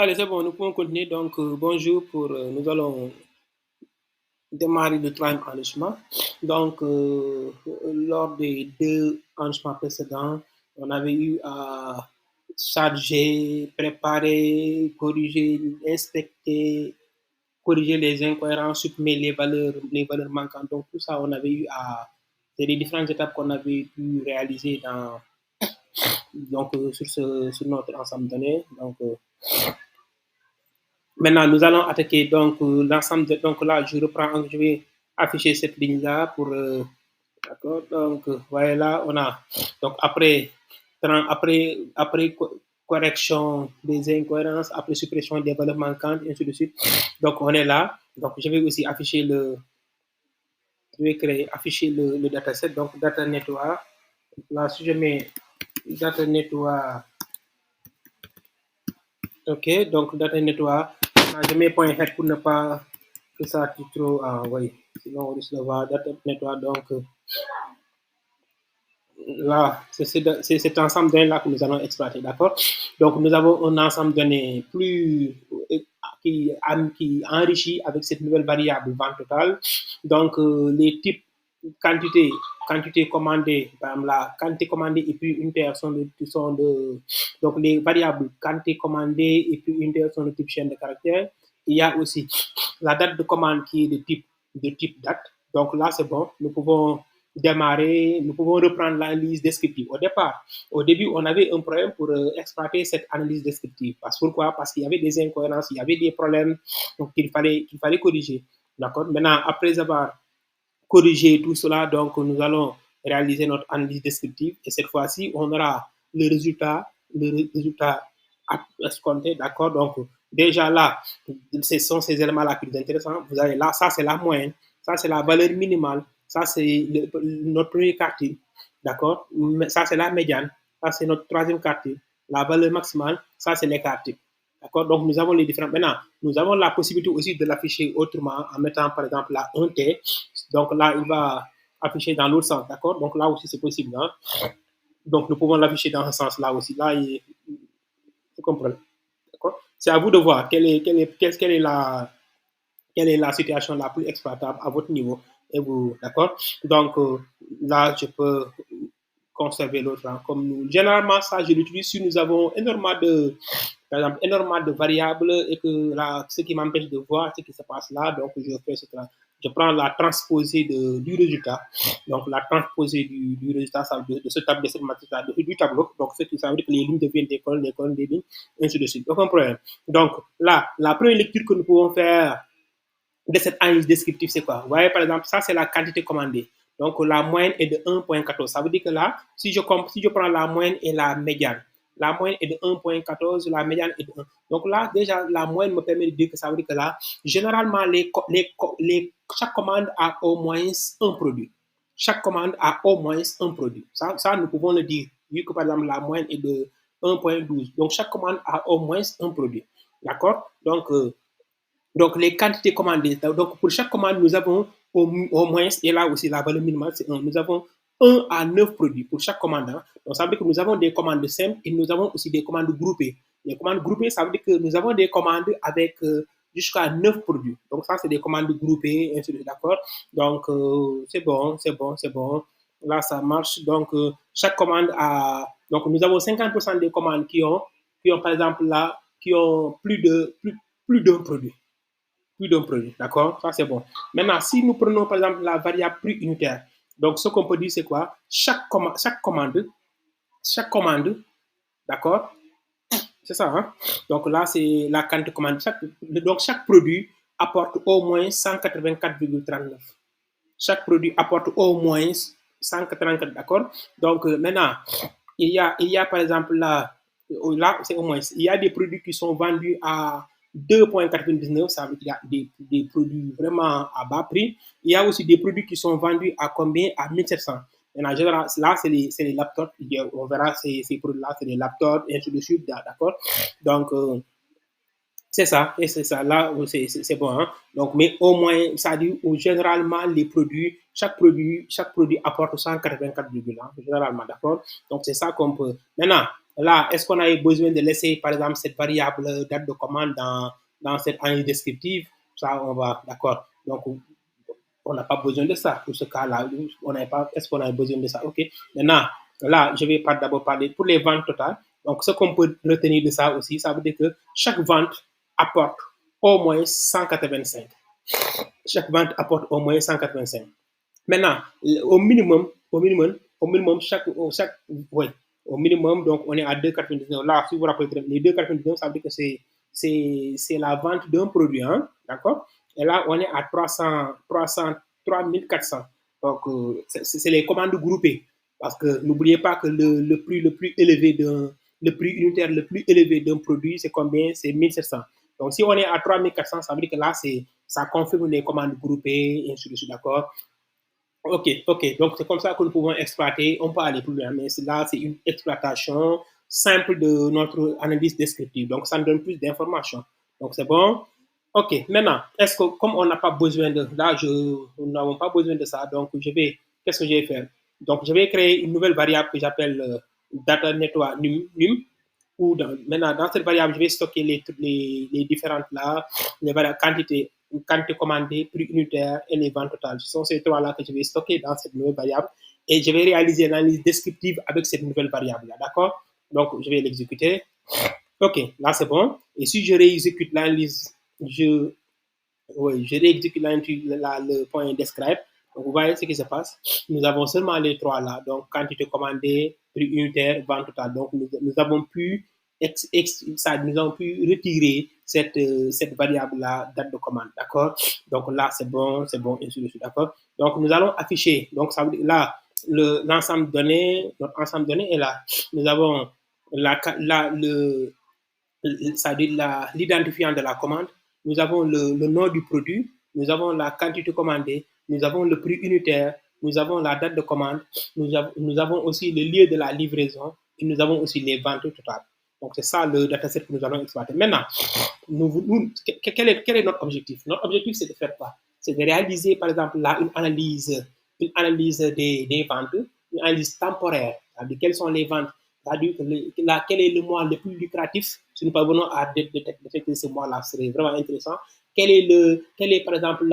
Allez, c'est bon, nous pouvons continuer. Donc, bonjour nous allons démarrer le troisième enregistrement. Donc, lors des deux enregistrements précédents, on avait eu à charger, préparer, corriger, inspecter, corriger les incohérences, supprimer les valeurs manquantes. Donc, tout ça, on avait eu à. C'est les différentes étapes qu'on avait pu réaliser sur notre ensemble donné. Donc, maintenant, nous allons attaquer donc l'ensemble. Donc là, je vais afficher cette ligne-là pour. D'accord. Donc, voilà, on a. Donc, après correction des incohérences, après suppression des valeurs manquantes, et ainsi de suite. Donc, on est là. Donc, je vais aussi afficher afficher le dataset. Donc, data network. Là, si je mets data network. Ok, donc data network. Je mets point head pour ne pas que ça tue trop. Ah oui, sinon on risque d'avoir data network. Donc là, c'est cet ensemble de données là que nous allons exploiter, d'accord. Donc nous avons un ensemble de données qui enrichit avec cette nouvelle variable vente totale. Donc les types quantité commandée, par exemple la quantité commandée et puis unitaire donc les variables quantité commandée et puis unitaire sont de type chaîne de caractères. Il y a aussi la date de commande qui est de type date. Donc là, c'est bon. Nous pouvons démarrer, nous pouvons reprendre l'analyse descriptive. Au début, on avait un problème pour exploiter cette analyse descriptive. Pourquoi? Parce qu'il y avait des incohérences, il y avait des problèmes donc qu'il fallait corriger. D'accord? Maintenant, après avoir corrigé tout cela, donc nous allons réaliser notre analyse descriptive et cette fois-ci, on aura le résultat escompté. D'accord? Donc, déjà là, ce sont ces éléments-là qui sont intéressants. Vous avez là, ça c'est la moyenne, ça c'est la valeur minimale, ça c'est notre premier quartile. D'accord? Ça c'est la médiane, ça c'est notre troisième quartile. La valeur maximale, ça c'est les quartiles. D'accord? Donc, nous avons les différents. Maintenant, nous avons la possibilité aussi de l'afficher autrement en mettant, par exemple, là, un T. Donc, là, il va afficher dans l'autre sens. D'accord? Donc, là aussi, c'est possible. Hein? Donc, nous pouvons l'afficher dans ce sens-là aussi. Là, vous comprenez? D'accord? C'est à vous de voir quelle est la situation la plus exploitable à votre niveau. Et vous, d'accord? Donc, là, je peux conserver l'autre. Hein, comme nous. Généralement, ça, je l'utilise si nous avons par exemple, énormément de variables et que là, ce qui m'empêche de voir ce qui se passe là, donc je prends la transposée du résultat. Donc, la transposée du résultat de cette matrice-là, du tableau. Donc, ça veut dire que les lignes deviennent des colonnes, des lignes, ainsi de suite. Aucun problème. Donc, là, la première lecture que nous pouvons faire de cette analyse descriptive, c'est quoi? Vous voyez, par exemple, ça, c'est la quantité commandée. Donc, la moyenne est de 1,14. Ça veut dire que là, si je prends la moyenne et la médiane, la moyenne est de 1,14, la médiane est de 1. Donc là, déjà, la moyenne me permet de dire que ça veut dire que là, généralement, chaque commande a au moins un produit. Chaque commande a au moins un produit. Ça nous pouvons le dire, vu que par exemple, la moyenne est de 1,12. Donc, chaque commande a au moins un produit. D'accord? Donc, les quantités commandées. Donc, pour chaque commande, nous avons au moins, et là aussi, la valeur minimale, c'est 1. Nous avons 1 à 9 produits pour chaque commandant. Donc, ça veut dire que nous avons des commandes simples et nous avons aussi des commandes groupées. Les commandes groupées, ça veut dire que nous avons des commandes avec jusqu'à 9 produits. Donc, ça, c'est des commandes groupées, ainsi de suite, d'accord? Donc, c'est bon. Là, ça marche. Donc, chaque commande a. Donc, nous avons 50% des commandes qui ont, par exemple, là, qui ont plus d'un produit. Plus d'un produit, d'accord? Ça, c'est bon. Maintenant, si nous prenons, par exemple, la variable prix unitaire, donc ce qu'on peut dire, c'est quoi? Chaque commande, d'accord? C'est ça, hein? Donc là, c'est la quantité de commande. Donc, chaque produit apporte au moins 184,39. Chaque produit apporte au moins 184, d'accord? Donc, maintenant, il y a par exemple là c'est au moins, il y a des produits qui sont vendus à 2,99, ça veut dire qu'il y a des produits vraiment à bas prix. Il y a aussi des produits qui sont vendus à combien? À 1700. En général, là, c'est les laptops. On verra ces produits-là, c'est les laptops, et ainsi de suite, d'accord? Donc, c'est ça, et c'est ça. Là, c'est bon. Hein? Donc, mais au moins, ça dit généralement les produits, chaque produit apporte 184,1, généralement, d'accord? Donc, c'est ça qu'on peut. Maintenant, Là, est-ce qu'on a besoin de laisser, par exemple, cette variable date de commande dans cette analyse descriptive? Ça, on va, d'accord. Donc, on n'a pas besoin de ça. Pour ce cas-là, on n'a pas, est-ce qu'on a besoin de ça? OK. Maintenant, là, je vais d'abord parler pour les ventes totales. Donc, ce qu'on peut retenir de ça aussi, ça veut dire que chaque vente apporte au moins 185. Chaque vente apporte au moins 185. Maintenant, chaque, ouais, au minimum, donc on est à 2,99. Là, si vous vous rappelez, les 2,99, ça veut dire que c'est la vente d'un produit, hein, d'accord? Et là, on est à 3400. Donc, c'est les commandes groupées. Parce que n'oubliez pas que le prix le plus élevé le prix unitaire le plus élevé d'un produit, c'est combien? C'est 1700. Donc, si on est à 3400, ça veut dire que là, ça confirme les commandes groupées, et ainsi de suite, d'accord? Ok, ok. Donc, c'est comme ça que nous pouvons exploiter. On peut aller plus loin, mais là, c'est une exploitation simple de notre analyse descriptive. Donc, ça nous donne plus d'informations. Donc, c'est bon. Ok, maintenant, est-ce que, comme on n'a pas besoin de, là, nous n'avons pas besoin de ça, donc qu'est-ce que je vais faire? Donc, je vais créer une nouvelle variable que j'appelle data network num, où maintenant, dans cette variable, je vais stocker les différentes là, les variables quantité commandée, prix unitaire et les ventes totales. Ce sont ces trois-là que je vais stocker dans cette nouvelle variable et je vais réaliser l'analyse descriptive avec cette nouvelle variable-là, d'accord? Donc, je vais l'exécuter. OK, là, c'est bon. Et si je réexécute l'analyse, je réexécute le point describe. Donc, vous voyez ce qui se passe. Nous avons seulement les trois là. Donc, quantité commandée, prix unitaire, vente totale. Donc, nous avons pu nous avons pu retirer cette variable-là, date de commande, d'accord? Donc là, c'est bon, et ainsi de suite, d'accord? Donc, nous allons afficher, donc ça veut dire là, l'ensemble de données, notre ensemble de données est là. Nous avons c'est-à-dire l'identifiant de la commande, nous avons le nom du produit, nous avons la quantité commandée, nous avons le prix unitaire, nous avons la date de commande, nous avons aussi le lieu de la livraison et nous avons aussi les ventes totales. Donc, c'est ça le dataset que nous allons exploiter. Maintenant, quel est notre objectif? Notre objectif, c'est de faire quoi? C'est de réaliser, par exemple, là, une analyse des ventes, une analyse temporaire. C'est-à-dire, quelles sont les ventes? C'est-à-dire, quel est le mois le plus lucratif? Si nous parvenons à détecter ce mois-là, ce serait vraiment intéressant. Quel est par exemple,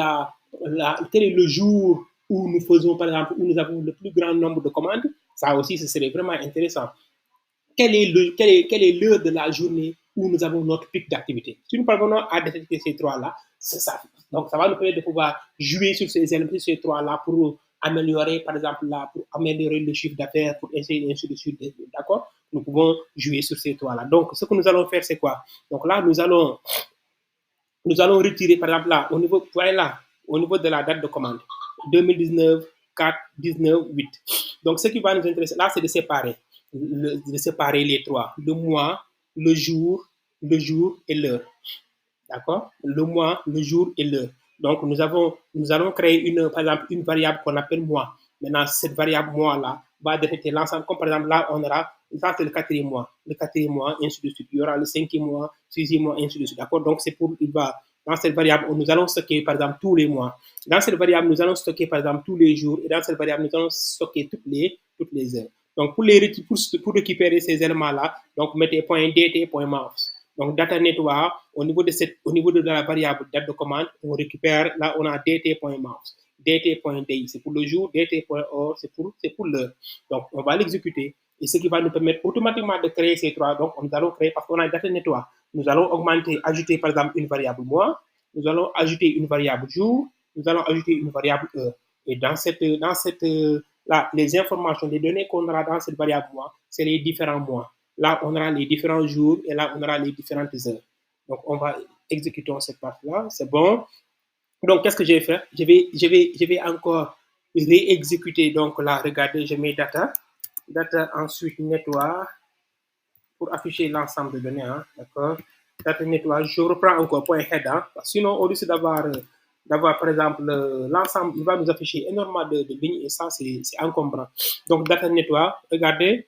quel est le jour où nous faisons, par exemple, où nous avons le plus grand nombre de commandes? Ça aussi, ce serait vraiment intéressant. Quelle est l'heure de la journée où nous avons notre pic d'activité? Si nous parvenons à détecter ces trois-là, c'est ça. Donc, ça va nous permettre de pouvoir jouer sur ces éléments, ces trois-là, pour améliorer, par exemple, là, pour améliorer le chiffre d'affaires, pour essayer ainsi de suite. D'accord? Nous pouvons jouer sur ces trois-là. Donc, ce que nous allons faire, c'est quoi? Donc là, nous allons retirer, par exemple, là, au niveau de la date de commande, 2019, 4, 19, 8. Donc, ce qui va nous intéresser, là, c'est de séparer les trois, le mois, le jour et l'heure. D'accord? Le mois, le jour et l'heure. Donc, nous allons créer par exemple, une variable qu'on appelle mois. Maintenant, cette variable mois-là va détecter l'ensemble. Comme par exemple, là, on aura, ça c'est le quatrième mois, et ainsi de suite. Il y aura le cinquième mois, sixième mois, et ainsi de suite. D'accord? Donc, dans cette variable, nous allons stocker, par exemple, tous les mois. Dans cette variable, nous allons stocker, par exemple, tous les jours. Et dans cette variable, nous allons stocker toutes les heures. Donc, pour récupérer ces éléments-là, donc, mettez .dt.mouse. Donc, data network, au niveau de la variable date de commande, on récupère, là, on a dt.mouse, dt.di, c'est pour le jour, dt.or, c'est pour l'heure. Donc, on va l'exécuter. Et ce qui va nous permettre automatiquement de créer ces trois. Donc, nous allons créer, parce qu'on a data network, nous allons ajouter, par exemple, une variable mois, nous allons ajouter une variable jour, nous allons ajouter une variable heure. Et là, les informations, les données qu'on aura dans cette variable mois, c'est les différents mois. Là, on aura les différents jours et là, on aura les différentes heures. Donc, on va exécuter cette partie-là. C'est bon. Donc, qu'est-ce que je vais faire? Je vais encore réexécuter. Donc, là, regardez, je mets data. Data, ensuite, network pour afficher l'ensemble de données. Hein, d'accord? Data network. Je reprends encore point head. Hein, sinon, au lieu d'avoir, par exemple, l'ensemble, il va nous afficher énormément de lignes et ça, c'est encombrant. Donc, data network, regardez.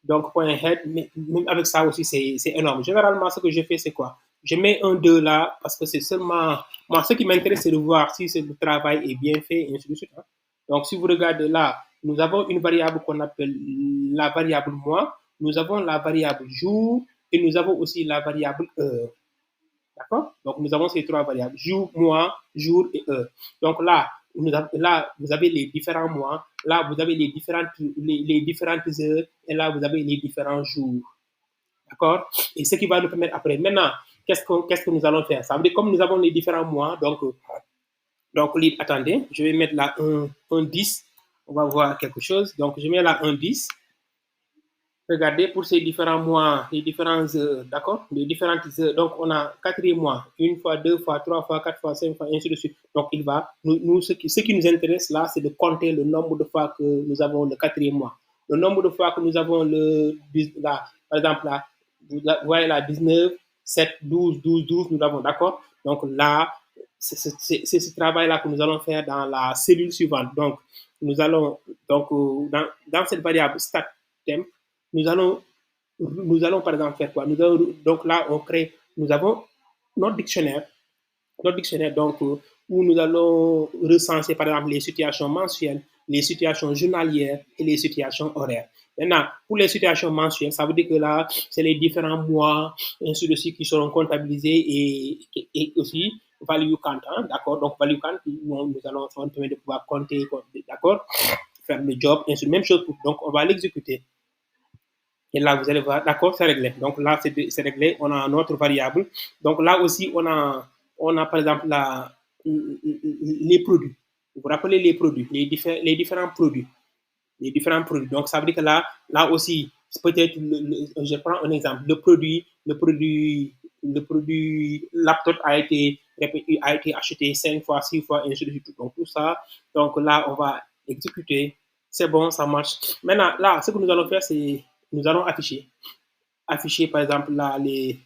Donc, point head, même avec ça aussi, c'est énorme. Généralement, ce que je fais, c'est quoi? Je mets un 2 là parce que c'est seulement. Moi, ce qui m'intéresse, c'est de voir si le travail est bien fait et ainsi de suite. Hein. Donc, si vous regardez là, nous avons une variable qu'on appelle la variable mois. nous avons la variable jour et nous avons aussi la variable heure. D'accord? Donc, nous avons ces trois variables, jour, mois, jour et heure. Donc là, vous avez les différents mois, là, vous avez les différentes heures, et là, vous avez les différents jours. D'accord? Et ce qui va nous permettre après. Maintenant, qu'est-ce que nous allons faire? Ça veut dire, comme nous avons les différents mois, donc attendez, je vais mettre là un 10. On va voir quelque chose. Donc, je mets là un 10. Regardez pour ces différents mois, les différentes heures, d'accord? Les différentes heures. Donc, on a quatrième mois, une fois, deux fois, trois fois, quatre fois, cinq fois, ainsi de suite. Donc, il va, ce qui nous intéresse là, c'est de compter le nombre de fois que nous avons le quatrième mois. Le nombre de fois que nous avons là, par exemple, là, vous voyez là, 19, 7, 12, 12, 12, nous l'avons, d'accord? Donc là, c'est ce travail-là que nous allons faire dans la cellule suivante. Donc, nous allons, donc, dans cette variable stat temp, nous allons, nous allons par exemple faire quoi? Donc là, nous avons notre dictionnaire, donc, où nous allons recenser par exemple les situations mensuelles, les situations journalières et les situations horaires. Maintenant, pour les situations mensuelles, ça veut dire que là, c'est les différents mois, ainsi de suite, qui seront comptabilisés et aussi value count, hein, d'accord? Donc, value count, nous allons, ça va nous permettre de pouvoir compter, d'accord? Faire le job, ainsi de même chose. Donc, on va l'exécuter. Et là, vous allez voir, d'accord, c'est réglé. Donc là, c'est réglé. On a notre variable. Donc là aussi, on a par exemple les produits. Vous vous rappelez les produits, les différents produits. Les différents produits. Donc ça veut dire que là aussi, peut-être, je prends un exemple. Le produit laptop a été acheté 5 fois, 6 fois, et ainsi de suite. Donc tout ça. Donc là, on va exécuter. C'est bon, ça marche. Maintenant, là, ce que nous allons faire, c'est nous allons afficher par exemple là les.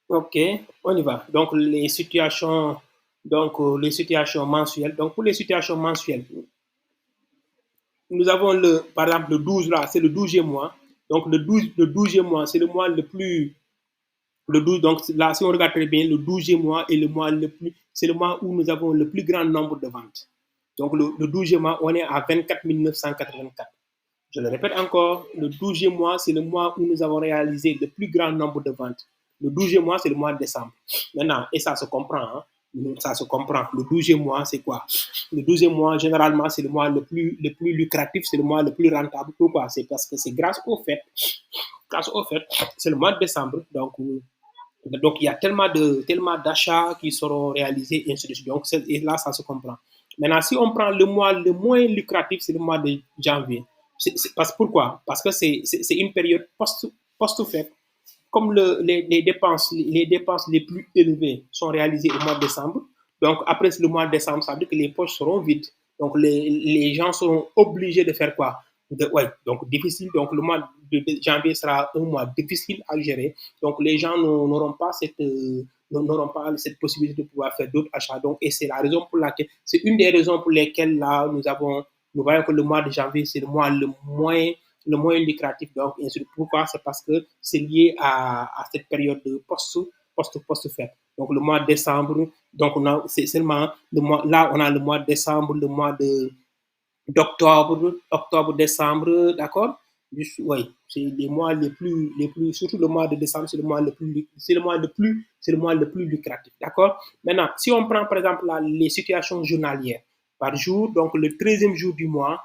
Ok, on y va. Donc les situations mensuelles. Donc pour les situations mensuelles, nous avons par exemple le 12 là, c'est le 12e mois. Donc le 12e mois, c'est le mois le plus. Le 12, donc là, si on regarde très bien, le 12e mois est le mois le plus. C'est le mois où nous avons le plus grand nombre de ventes. Donc le 12e mois, on est à 24 984. Je le répète encore, le 12e mois, c'est le mois où nous avons réalisé le plus grand nombre de ventes. Le 12e mois, c'est le mois de décembre. Maintenant, et ça se comprend, hein, ça se comprend. Le 12e mois, c'est quoi? Le 12e mois, généralement, c'est le mois le plus lucratif, c'est le mois le plus rentable. Pourquoi? C'est parce que c'est grâce au fait, c'est le mois de décembre. Donc il y a tellement d'achats qui seront réalisés, et ainsi de suite. Donc, et là, ça se comprend. Maintenant, si on prend le mois le moins lucratif, c'est le mois de janvier. Pourquoi? Parce que c'est une période post-fête. Comme les dépenses les plus élevées sont réalisées au mois de décembre, donc après le mois de décembre, ça veut dire que les poches seront vides. Donc les gens seront obligés de faire quoi? Ouais, donc difficile. Donc le mois de janvier sera un mois difficile à gérer. Donc les gens n'auront pas cette possibilité de pouvoir faire d'autres achats. Donc, et c'est la raison pour laquelle, c'est une des raisons pour lesquelles là, nous voyons que le mois de janvier, c'est le mois le moins lucratif. Donc, pourquoi? C'est parce que c'est lié à cette période de post-fête. Donc, le mois de décembre, donc c'est seulement le mois, là, on a le mois de décembre, le mois octobre, décembre, d'accord? Oui, c'est les mois surtout le mois de décembre, c'est le mois le plus, c'est le mois le plus lucratif, d'accord? Maintenant, si on prend par exemple les situations journalières par jour, donc le 13e jour du mois,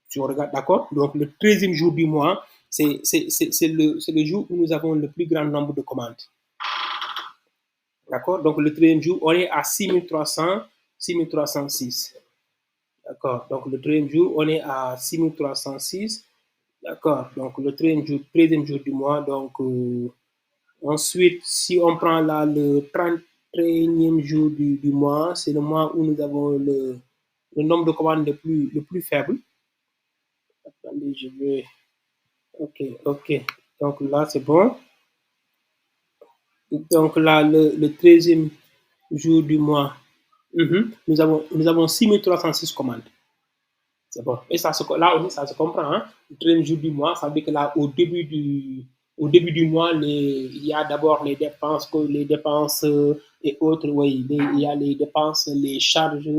si on regarde, d'accord? Donc le 13e jour du mois, c'est le jour où nous avons le plus grand nombre de commandes. D'accord? Donc le 13e jour, on est à 6306. D'accord. Donc le 13e jour, on est à 6306. D'accord. Donc le 13e jour du mois. Donc ensuite, si on prend là le 31e jour du mois, c'est le mois où nous avons le nombre de commandes le plus faible. Attendez, je vais. Ok, ok. Donc là, c'est bon. Donc là, le 13e jour du mois, nous avons 6306 commandes. C'est bon. Et là aussi, ça se comprend. Hein? Le 13e jour du mois, ça veut dire que là, au début du mois, il y a d'abord les dépenses et autres. Oui, il y a les dépenses, les charges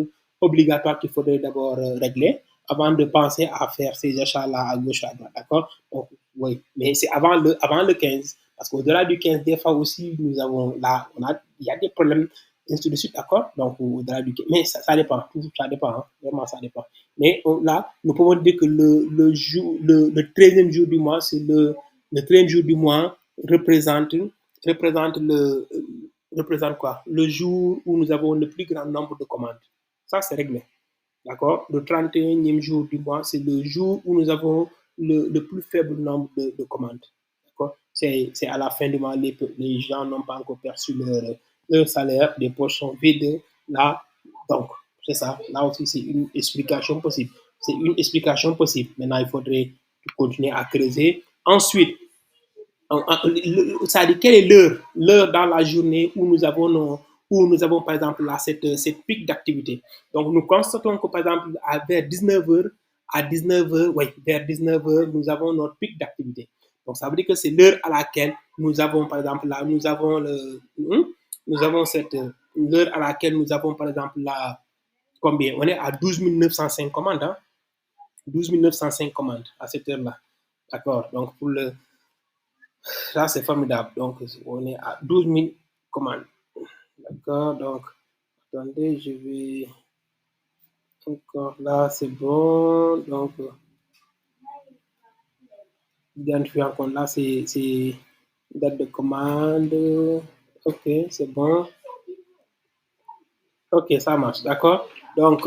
obligatoires qu'il faudrait d'abord régler avant de penser à faire ces achats-là à gauche, à droite. D'accord? Donc, Oui, mais c'est avant le 15. Parce qu'au-delà du 15, des fois aussi, nous avons là, il y a des problèmes, ainsi de suite, d'accord. Donc, au-delà du 15, mais ça dépend, tout ça dépend, hein, vraiment, ça dépend. Mais là, nous pouvons dire que le 13e jour du mois, le 13e jour du mois représente représente quoi? Le jour où nous avons le plus grand nombre de commandes. Ça, c'est réglé. D'accord? Le 31e jour du mois, c'est le jour où nous avons le plus faible nombre de commandes. D'accord? C'est à la fin du mois, les gens n'ont pas encore perçu leur salaire, les poches sont vides. Là, donc, c'est ça. Là aussi, c'est une explication possible. C'est une explication possible. Maintenant, il faudrait continuer à creuser. Ensuite, ça dit quelle est l'heure dans la journée où nous avons par exemple là, cette pic d'activité. Donc nous constatons que par exemple vers 19h, à 19h, oui, vers 19h, nous avons notre pic d'activité. Donc ça veut dire que c'est l'heure à laquelle nous avons par exemple là, nous avons cette l'heure à laquelle nous avons par exemple là, combien? On est à 12 905 commandes, hein? 12 905 commandes à cette heure-là. D'accord. Donc pour le ça, c'est formidable. Donc, on est à 12 000 commandes. D'accord. Donc, attendez, je vais encore là, c'est bon. Donc, identifier encore là, c'est date de commande. Ok, c'est bon. Ok, ça marche, d'accord. Donc,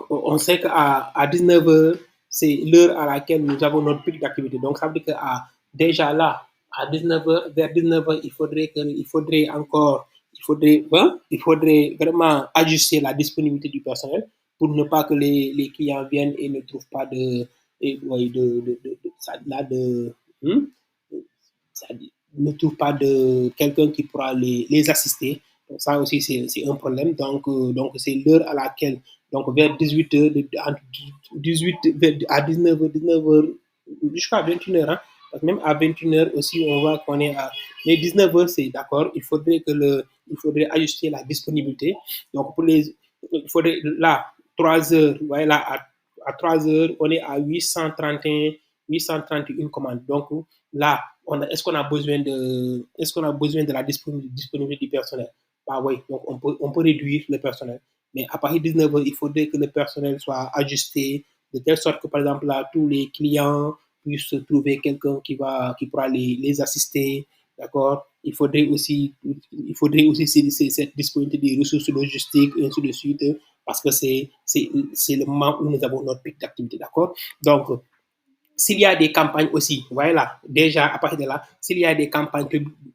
on sait qu'à 19h, c'est l'heure à laquelle nous avons notre pic d'activité. Donc, ça veut dire qu'à déjà là, à 19h, vers 19h, il faudrait vraiment ajuster la disponibilité du personnel pour ne pas que les clients viennent et ne trouvent pas ouais, hmm, ça ne trouve pas de quelqu'un qui pourra les assister. Donc ça aussi, c'est un problème. Donc c'est l'heure à laquelle, donc vers 18h, entre 18, à 19h, 19h, jusqu'à 21h. Hein, parce que même à 21h aussi, on voit qu'on est à. Mais 19h, c'est d'accord. Il faudrait ajuster la disponibilité. Donc pour les. Il faudrait là, 3 heures, ouais, là, à 3 heures, on est à 831 commandes. Donc là, est-ce qu'on a besoin de la disponibilité du personnel? Ah oui, donc on peut réduire le personnel. Mais à partir de 19h, il faudrait que le personnel soit ajusté de telle sorte que, par exemple, là, tous les clients puissent trouver quelqu'un qui pourra les assister. D'accord? Il faudrait aussi cette disponibilité des ressources logistiques, et ainsi de suite, parce que c'est le moment où nous avons notre pic d'activité. D'accord? Donc, s'il y a des campagnes aussi, voilà, déjà à partir de là, s'il y a des campagnes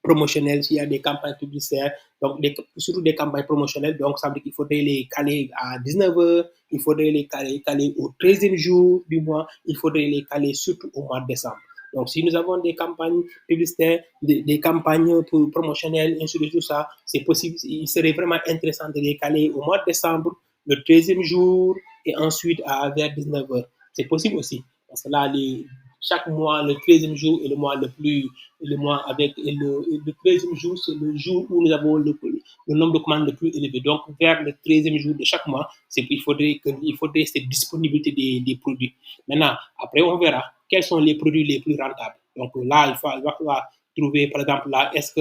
promotionnelles, s'il y a des campagnes publicitaires, donc surtout des campagnes promotionnelles, donc ça veut dire qu'il faudrait les caler à 19h, il faudrait les caler au 13e jour du mois, il faudrait les caler surtout au mois de décembre. Donc, si nous avons des campagnes publicitaires, des campagnes promotionnelles, ainsi de tout ça, c'est possible. Il serait vraiment intéressant de les caler au mois de décembre, le 13e jour, et ensuite vers 19h. C'est possible aussi. Parce que là, chaque mois, le 13e jour est le mois le mois avec, le 13e jour, c'est le jour où nous avons le nombre de commandes le plus élevé. Donc, vers le 13e jour de chaque mois, il faudrait cette disponibilité des produits. Maintenant, après, on verra quels sont les produits les plus rentables. Donc là, il va falloir trouver, par exemple, là, est-ce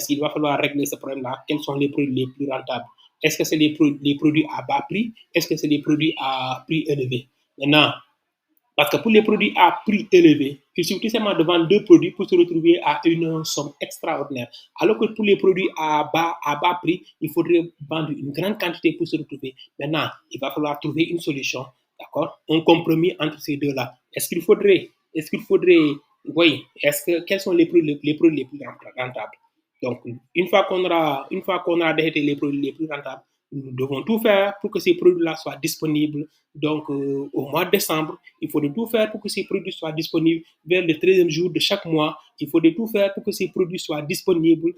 qu'il va falloir régler ce problème-là? Quels sont les produits les plus rentables? Est-ce que c'est les produits à bas prix? Est-ce que c'est les produits à prix élevé? Maintenant, parce que pour les produits à prix élevé, il suffit seulement de vendre deux produits pour se retrouver à une somme extraordinaire. Alors que pour les produits à bas prix, il faudrait vendre une grande quantité pour se retrouver. Maintenant, il va falloir trouver une solution, d'accord? Un compromis entre ces deux-là. Est-ce qu'il faudrait, oui, quels sont les produits les plus rentables? Donc, une fois qu'on aura détecté les produits les plus rentables, nous devons tout faire pour que ces produits-là soient disponibles. Donc, au mois de décembre, il faut tout faire pour que ces produits soient disponibles vers le 13e jour de chaque mois. Il faut tout faire pour que ces produits soient disponibles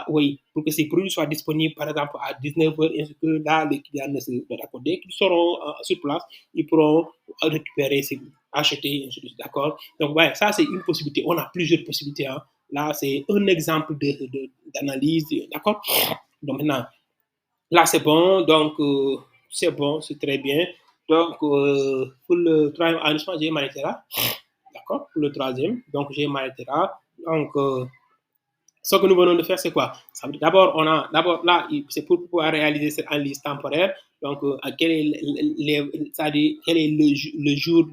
oui, pour que ces produits soient disponibles, par exemple, à 19h, ainsi que là, les clients ne se d'accord. Dès qu'ils seront sur place, ils pourront récupérer, acheter, ainsi de suite, d'accord? Donc, ouais, ça, c'est une possibilité. On a plusieurs possibilités. Hein. Là, c'est un exemple d'analyse, d'accord? Donc, maintenant, là, c'est bon. Donc, c'est bon, c'est très bien. Donc, pour le travail en enregistrement, j'ai m'arrêter là. D'accord? Pour le troisième, donc j'ai m'arrêté là. Donc, ce que nous venons de faire, c'est quoi? D'abord, d'abord là, c'est pour pouvoir réaliser cette analyse temporaire. Donc, quel est, c'est-à-dire, quel est le jour,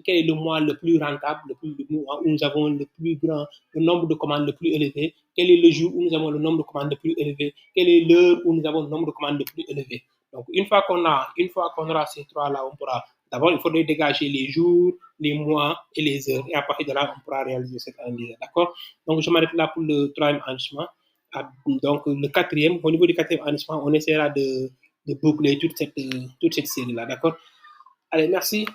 quel est le mois le plus rentable, le mois où nous avons le plus grand, le nombre de commandes le plus élevé? Quel est le jour où nous avons le nombre de commandes le plus élevé? Quelle est l'heure où nous avons le nombre de commandes le plus élevé? Donc, une fois qu'on aura ces trois-là, on pourra, d'abord, il faudrait dégager les jours, les mois et les heures. Et à partir de là, on pourra réaliser cette analyse. D'accord? Donc, je m'arrête là pour le troisième enrichissement. Donc, le quatrième, au niveau du quatrième enrichissement, on essaiera de boucler toute cette série-là. D'accord? Allez, merci.